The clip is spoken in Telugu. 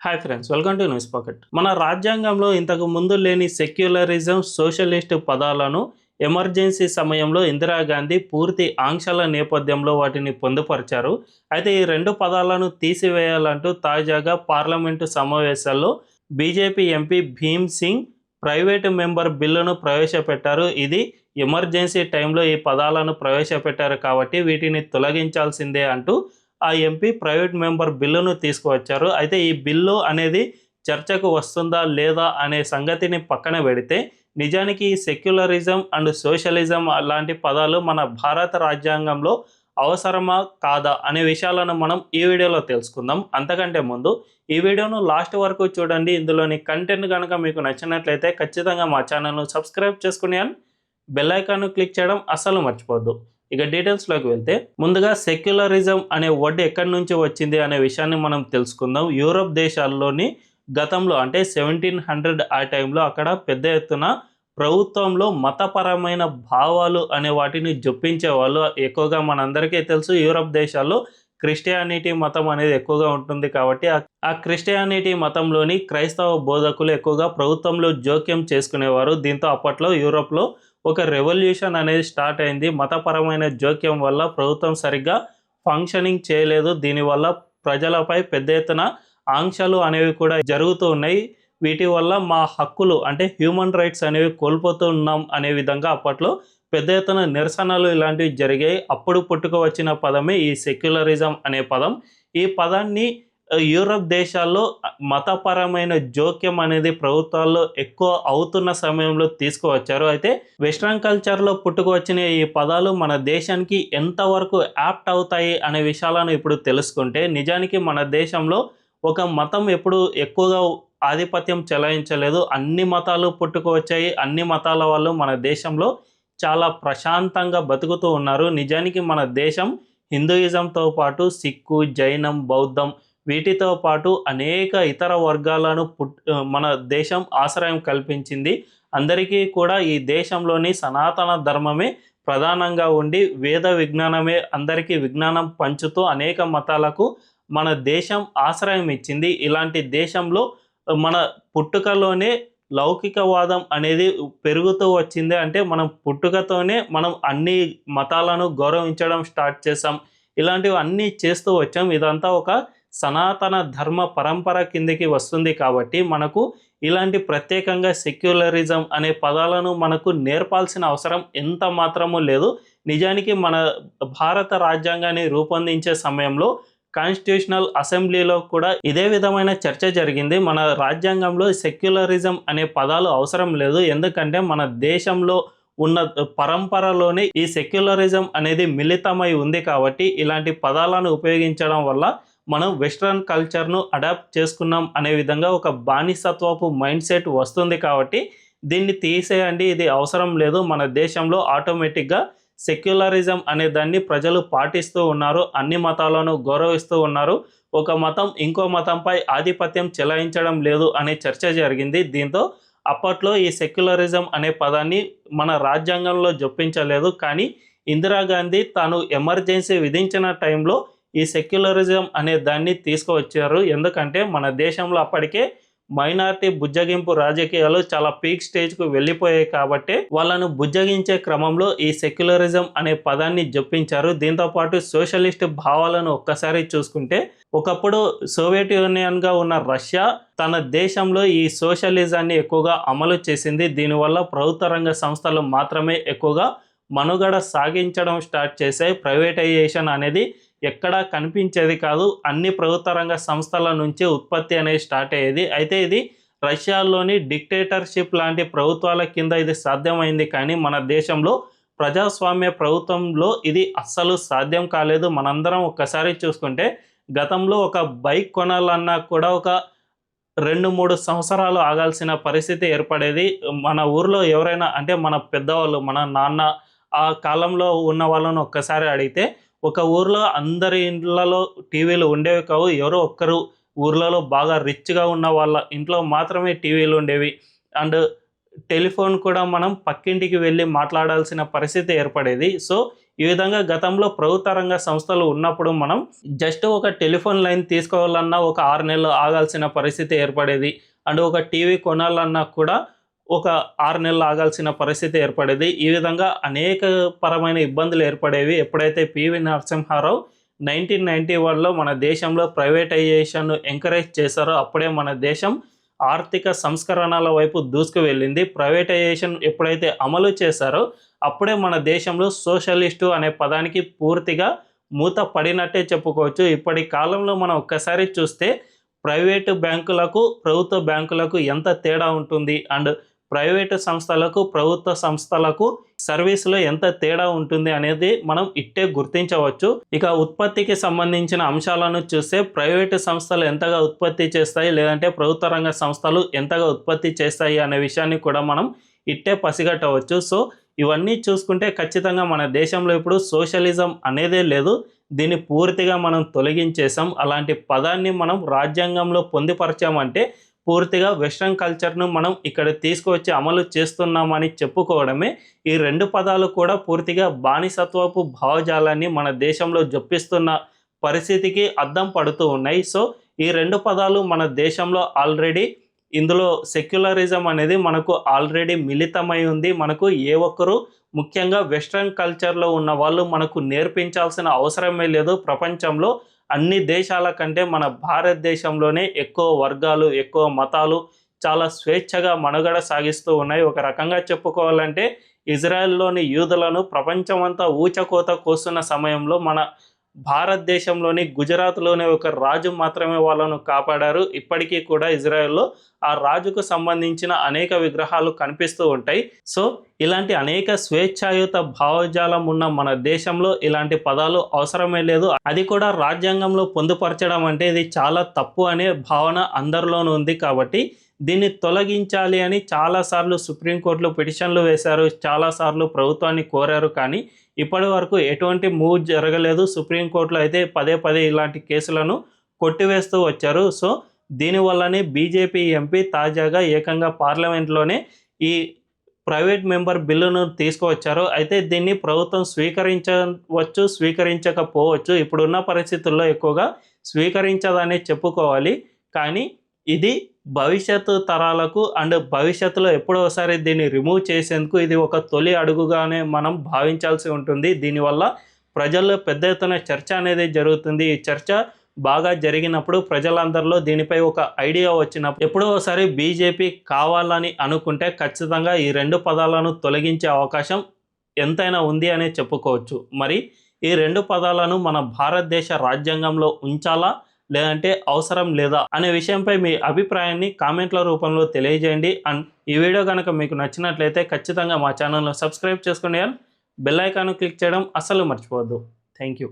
Hi friends, welcome to news pocket. మన రాజ్యాంగంలో ఇంతకు ముందు లేని సెక్యులరిజం, సోషలిస్ట్ పదాలను ఎమర్జెన్సీ సమయంలో ఇందిరాగాంధీ పూర్తి ఆంక్షల నేపథ్యంలో వాటిని పొందుపరిచారు. అయితే ఈ రెండు పదాలను తీసివేయాలంటూ తాజాగా పార్లమెంటు సమావేశాల్లో BJP MP Bhim Singh private member బిల్లును ప్రవేశపెట్టారు. ఇది ఎమర్జెన్సీ టైంలో ఈ పదాలను ప్రవేశపెట్టారు కాబట్టి వీటిని తొలగించాల్సిందే అంటూ ఆ ఎంపీ ప్రైవేట్ మెంబర్ బిల్లును తీసుకువచ్చారు. అయితే ఈ బిల్లు అనేది చర్చకు వస్తుందా లేదా అనే సంగతిని పక్కన పెడితే నిజానికి ఈ సెక్యులరిజం అండ్ సోషలిజం అలాంటి పదాలు మన భారత రాజ్యాంగంలో అవసరమా కాదా అనే విషయాలను మనం ఈ వీడియోలో తెలుసుకుందాం. అంతకంటే ముందు ఈ వీడియోను లాస్ట్ వరకు చూడండి. ఇందులోని కంటెంట్ కనుక మీకు నచ్చినట్లయితే ఖచ్చితంగా మా ఛానల్ను సబ్స్క్రైబ్ చేసుకుని బెల్ ఐకాన్ను క్లిక్ చేయడం అస్సలు మర్చిపోవద్దు. ఇక డీటెయిల్స్లోకి వెళ్తే ముందుగా సెక్యులరిజం అనే వర్డ్ ఎక్కడి నుంచి వచ్చింది అనే విషయాన్ని మనం తెలుసుకుందాం. యూరోప్ దేశాల్లోని గతంలో అంటే 1700 ఆ టైంలో అక్కడ పెద్ద ఎత్తున ప్రభుత్వంలో మతపరమైన భావాలు అనే వాటిని జొప్పించేవాళ్ళు. ఎక్కువగా మనందరికీ తెలుసు యూరోప్ దేశాల్లో క్రిస్టియానిటీ మతం అనేది ఎక్కువగా ఉంటుంది కాబట్టి ఆ క్రిస్టియానిటీ మతంలోని క్రైస్తవ బోధకులు ఎక్కువగా ప్రభుత్వంలో జోక్యం చేసుకునేవారు. దీంతో అప్పట్లో యూరోప్లో ఒక రెవల్యూషన్ అనేది స్టార్ట్ అయింది. మతపరమైన జోక్యం వల్ల ప్రభుత్వం సరిగ్గా ఫంక్షనింగ్ చేయలేదు. దీనివల్ల ప్రజలపై పెద్ద ఎత్తున ఆంక్షలు అనేవి కూడా జరుగుతూ ఉన్నాయి. వీటి వల్ల మా హక్కులు అంటే హ్యూమన్ రైట్స్ అనేవి కోల్పోతూ ఉన్నాం అనే విధంగా అప్పట్లో పెద్ద ఎత్తున నిరసనలు ఇలాంటివి జరిగాయి. అప్పుడు పుట్టుక వచ్చిన పదమే ఈ సెక్యులరిజం అనే పదం. ఈ పదాన్ని యూరప్ దేశాల్లో మతపరమైన జోక్యం అనేది ప్రభుత్వాల్లో ఎక్కువ అవుతున్న సమయంలో తీసుకువచ్చారు. అయితే వెస్ట్రన్ కల్చర్లో పుట్టుకు వచ్చిన ఈ పదాలు మన దేశానికి ఎంతవరకు యాప్ట్ అవుతాయి అనే విషయాలను ఇప్పుడు తెలుసుకుంటే నిజానికి మన దేశంలో ఒక మతం ఎప్పుడు ఎక్కువగా ఆధిపత్యం చెలాయించలేదు. అన్ని మతాలు పుట్టుకు వచ్చాయి. అన్ని మతాల వాళ్ళు మన దేశంలో చాలా ప్రశాంతంగా బతుకుతూ ఉన్నారు. నిజానికి మన దేశం హిందూయిజంతో పాటు సిక్కు, జైనం, బౌద్ధం వీటితో పాటు అనేక ఇతర వర్గాలను మన దేశం ఆశ్రయం కల్పించింది. అందరికీ కూడా ఈ దేశంలోని సనాతన ధర్మమే ప్రధానంగా ఉండి వేద విజ్ఞానమే అందరికీ విజ్ఞానం పంచుతూ అనేక మతాలకు మన దేశం ఆశ్రయం ఇచ్చింది. ఇలాంటి దేశంలో మన పుట్టుకలోనే లౌకికవాదం అనేది పెరుగుతూ వచ్చింది. అంటే మనం పుట్టుకతోనే మనం అన్ని మతాలను గౌరవించడం స్టార్ట్ చేసాం. ఇలాంటివి అన్నీ చేస్తూ వచ్చాం. ఇదంతా ఒక సనాతన ధర్మ పరంపర కిందకి వస్తుంది కాబట్టి మనకు ఇలాంటి ప్రత్యేకంగా సెక్యులరిజం అనే పదాలను మనకు నేర్పాల్సిన అవసరం ఎంత మాత్రమూ లేదు. నిజానికి మన భారత రాజ్యాంగాన్ని రూపొందించే సమయంలో కాన్స్టిట్యూషనల్ అసెంబ్లీలో కూడా ఇదే విధమైన చర్చ జరిగింది. మన రాజ్యాంగంలో సెక్యులరిజం అనే పదాలు అవసరం లేదు. ఎందుకంటే మన దేశంలో ఉన్న పరంపరలోనే ఈ సెక్యులరిజం అనేది మిళితమై ఉంది కాబట్టి ఇలాంటి పదాలను ఉపయోగించడం వల్ల మనం వెస్ట్రన్ కల్చర్ను అడాప్ట్ చేసుకున్నాం అనే విధంగా ఒక బానిసత్వపు మైండ్ సెట్ వస్తుంది. కాబట్టి దీన్ని తీసేయండి, ఇది అవసరం లేదు. మన దేశంలో ఆటోమేటిక్గా సెక్యులరిజం అనే దాన్ని ప్రజలు పాటిస్తూ ఉన్నారు. అన్ని మతాలను గౌరవిస్తూ ఉన్నారు. ఒక మతం ఇంకో మతంపై ఆధిపత్యం చెలాయించడం లేదు అనే చర్చ జరిగింది. దీంతో అప్పట్లో ఈ సెక్యులరిజం అనే పదాన్ని మన రాజ్యాంగంలో జొప్పించలేదు. కానీ ఇందిరాగాంధీ తాను ఎమర్జెన్సీ విధించిన టైంలో ఈ సెక్యులరిజం అనే దాన్ని తీసుకువచ్చారు. ఎందుకంటే మన దేశంలో అప్పటికే మైనారిటీ బుజ్జగింపు రాజకీయాలు చాలా పీక్ స్టేజ్కు వెళ్ళిపోయాయి కాబట్టి వాళ్ళను బుజ్జగించే క్రమంలో ఈ సెక్యులరిజం అనే పదాన్ని జొప్పించారు. దీంతోపాటు సోషలిస్ట్ భావాలను ఒక్కసారి చూసుకుంటే ఒకప్పుడు సోవియట్ యూనియన్గా ఉన్న రష్యా తన దేశంలో ఈ సోషలిజాన్ని ఎక్కువగా అమలు చేసింది. దీనివల్ల ప్రభుత్వ రంగ సంస్థలు మాత్రమే ఎక్కువగా మనుగడ సాగించడం స్టార్ట్ చేశాయి. ప్రైవేటైజేషన్ అనేది ఎక్కడా కనిపించేది కాదు. అన్ని ప్రభుత్వ రంగ సంస్థల నుంచి ఉత్పత్తి అనేది స్టార్ట్ అయ్యేది. అయితే ఇది రష్యాలోని డిక్టేటర్షిప్ లాంటి ప్రభుత్వాల కింద ఇది సాధ్యమైంది. కానీ మన దేశంలో ప్రజాస్వామ్య ప్రభుత్వంలో ఇది అస్సలు సాధ్యం కాలేదు. మనందరం ఒక్కసారి చూసుకుంటే గతంలో ఒక బైక్ కొనాలన్నా కూడా ఒక 2-3 సంవత్సరాలు ఆగాల్సిన పరిస్థితి ఏర్పడేది. మన ఊర్లో ఎవరైనా అంటే మన పెద్దవాళ్ళు, మన నాన్న ఆ కాలంలో ఉన్న వాళ్ళను ఒక్కసారి అడిగితే ఒక ఊర్లో అందరి ఇండ్లలో టీవీలు ఉండేవి కావు. ఎవరో ఒక్కరు ఊర్లలో బాగా రిచ్గా ఉన్న వాళ్ళ ఇంట్లో మాత్రమే టీవీలు ఉండేవి. అండ్ టెలిఫోన్ కూడా మనం పక్కింటికి వెళ్ళి మాట్లాడాల్సిన పరిస్థితి ఏర్పడేది. సో ఈ విధంగా గతంలో ప్రభుత్వ రంగ సంస్థలు ఉన్నప్పుడు మనం జస్ట్ ఒక టెలిఫోన్ లైన్ తీసుకోవాలన్నా ఒక 6 నెలలు ఆగాల్సిన పరిస్థితి ఏర్పడేది. అండ్ ఒక టీవీ కొనాలన్నా కూడా ఒక 6 నెలలు ఆగాల్సిన పరిస్థితి ఏర్పడేది. ఈ విధంగా అనేక పరమైన ఇబ్బందులు ఏర్పడేవి. ఎప్పుడైతే పివి నరసింహారావు 1991లో మన దేశంలో ప్రైవేటైజేషన్ ఎంకరేజ్ చేశారో అప్పుడే మన దేశం ఆర్థిక సంస్కరణల వైపు దూసుకు వెళ్ళింది. ప్రైవేటైజేషన్ ఎప్పుడైతే అమలు చేశారో అప్పుడే మన దేశంలో సోషలిస్టు అనే పదానికి పూర్తిగా మూత పడినట్టే చెప్పుకోవచ్చు. ఇప్పటి కాలంలో మనం ఒక్కసారి చూస్తే ప్రైవేటు బ్యాంకులకు ప్రభుత్వ బ్యాంకులకు ఎంత తేడా ఉంటుంది అండ్ ప్రైవేటు సంస్థలకు ప్రభుత్వ సంస్థలకు సర్వీసులో ఎంత తేడా ఉంటుంది అనేది మనం ఇట్టే గుర్తించవచ్చు. ఇక ఉత్పత్తికి సంబంధించిన అంశాలను చూస్తే ప్రైవేటు సంస్థలు ఎంతగా ఉత్పత్తి చేస్తాయి లేదంటే ప్రభుత్వ రంగ సంస్థలు ఎంతగా ఉత్పత్తి చేస్తాయి అనే విషయాన్ని కూడా మనం ఇట్టే పసిగట్టవచ్చు. సో ఇవన్నీ చూసుకుంటే ఖచ్చితంగా మన దేశంలో ఇప్పుడు సోషలిజం అనేదే లేదు. దీన్ని పూర్తిగా మనం తొలగించేసాం. అలాంటి పదాన్ని మనం రాజ్యాంగంలో పొందుపరిచామంటే పూర్తిగా వెస్ట్రన్ కల్చర్ను మనం ఇక్కడ తీసుకువచ్చి అమలు చేస్తున్నామని చెప్పుకోవడమే. ఈ 2 పదాలు కూడా పూర్తిగా బానిసత్వపు భావజాలాన్ని మన దేశంలో జొప్పిస్తున్న పరిస్థితికి అద్దం పడుతూ ఉన్నాయి. సో ఈ 2 పదాలు మన దేశంలో ఆల్రెడీ ఇందులో సెక్యులరిజం అనేది మనకు ఆల్రెడీ మిళితమై ఉంది. మనకు ఏ ఒక్కరు ముఖ్యంగా వెస్ట్రన్ కల్చర్లో ఉన్న వాళ్ళు మనకు నేర్పించాల్సిన అవసరమే లేదు. ప్రపంచంలో అన్ని దేశాల కంటే మన భారతదేశంలోనే ఎక్కువ వర్గాలు ఎక్కువ మతాలు చాలా స్వేచ్ఛగా మనుగడ సాగిస్తూ ఉన్నాయి. ఒక రకంగా చెప్పుకోవాలంటే ఇజ్రాయెల్లోని యూదులను ప్రపంచమంతా ఊచకోత కోస్తున్న సమయంలో మన భారతదేశంలోని గుజరాత్లోనే ఒక రాజు మాత్రమే వాళ్ళను కాపాడారు. ఇప్పటికీ కూడా ఇజ్రాయెల్లో ఆ రాజుకు సంబంధించిన అనేక విగ్రహాలు కనిపిస్తూ ఉంటాయి. సో ఇలాంటి అనేక స్వేచ్ఛాయుత భావజాలం ఉన్న మన దేశంలో ఇలాంటి పదాలు అవసరమే లేదు. అది కూడా రాజ్యాంగంలో పొందుపరచడం అంటే ఇది చాలా తప్పు అనే భావన అందరిలోనూ ఉంది. కాబట్టి దీన్ని తొలగించాలి అని చాలాసార్లు సుప్రీంకోర్టులో పిటిషన్లు వేశారు, చాలాసార్లు ప్రభుత్వాన్ని కోరారు. కానీ ఇప్పటి వరకు ఎటువంటి మూవ్ జరగలేదు. సుప్రీంకోర్టులో అయితే పదే పదే ఇలాంటి కేసులను కొట్టివేస్తూ వచ్చారు. సో దీనివల్లనే బీజేపీ ఎంపీ తాజాగా ఏకంగా పార్లమెంట్లోనే ఈ ప్రైవేట్ మెంబర్ బిల్లును తీసుకువచ్చారు. అయితే దీన్ని ప్రభుత్వం స్వీకరించవచ్చు, స్వీకరించకపోవచ్చు. ఇప్పుడున్న పరిస్థితుల్లో ఎక్కువగా స్వీకరించదనే చెప్పుకోవాలి. కానీ ఇది భవిష్యత్తు తరాలకు అండ్ భవిష్యత్తులో ఎప్పుడోసారి దీన్ని రిమూవ్ చేసేందుకు ఇది ఒక తొలి అడుగుగానే మనం భావించాల్సి ఉంటుంది. దీనివల్ల ప్రజల్లో పెద్ద ఎత్తున చర్చ అనేది జరుగుతుంది. ఈ చర్చ బాగా జరిగినప్పుడు ప్రజలందరిలో దీనిపై ఒక ఐడియా వచ్చినప్పుడు ఎప్పుడోసారి బీజేపీ కావాలని అనుకుంటే ఖచ్చితంగా ఈ 2 పదాలను తొలగించే అవకాశం ఎంతైనా ఉంది అనే చెప్పుకోవచ్చు. మరి ఈ 2 పదాలను మన భారతదేశ రాజ్యాంగంలో ఉంచాలా లేదంటే అవసరం లేదా అనే విషయంపై మీ అభిప్రాయాన్ని కామెంట్ల రూపంలో తెలియజేయండి. అండ్ ఈ వీడియో కనుక మీకు నచ్చినట్లయితే ఖచ్చితంగా మా ఛానల్ను సబ్స్క్రైబ్ చేసుకోండి అండ్ బెల్ ఐకాన్ క్లిక్ చేయడం అస్సలు మర్చిపోవద్దు. Thank you.